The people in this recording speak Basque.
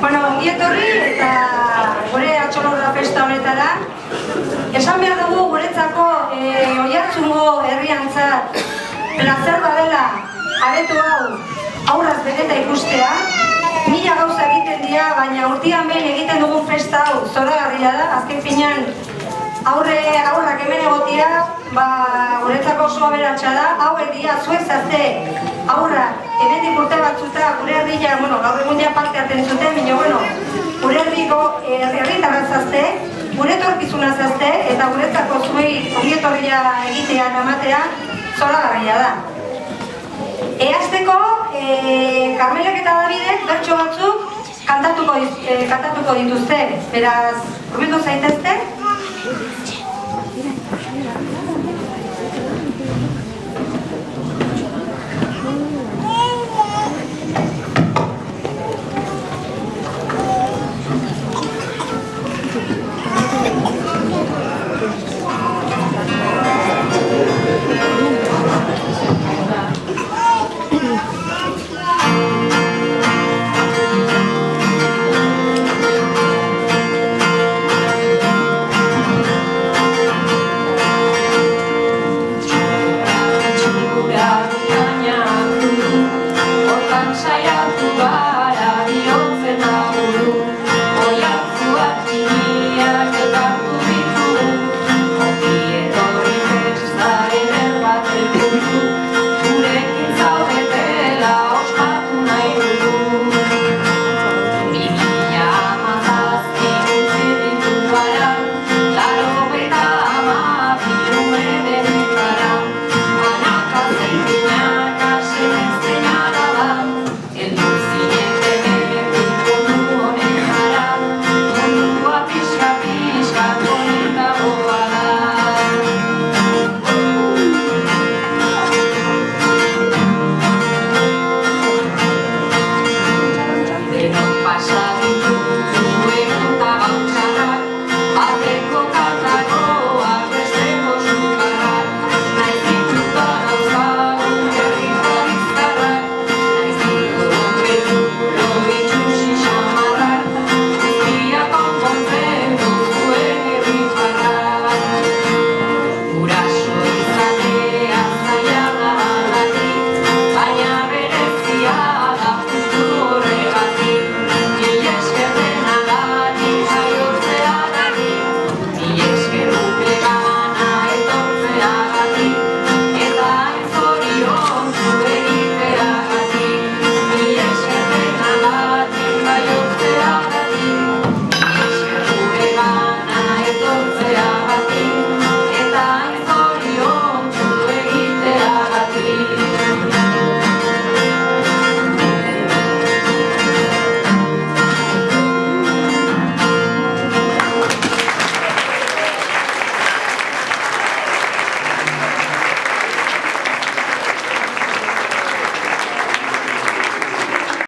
Bueno, ongi etorri eta gure Atxolorra festa honetara. Esan behar dugu guretzako Oiartzungo herriantzat plazer badela areto hau aurraz beteta ikustea. Mila gauza egiten dira, baina urtean behin egiten dugun festa hau zoragarria da. Azken finean aurrak hemen egotia, guretzako oso aberatsa da. Hauek dira zuek zazte aurrak hemendik urte batzuta gure herria, gaur egun ja parte hartzen zuten, baina gure herritarra zazte, gure etorkizuna zazte, eta guretzako zuei ongi etorria egitea ematea zoragarria da. Hasteko, Karmelek eta Davidek bertso batzuk kantatuko dituzte, beraz, hurbildu zaitezte. Saya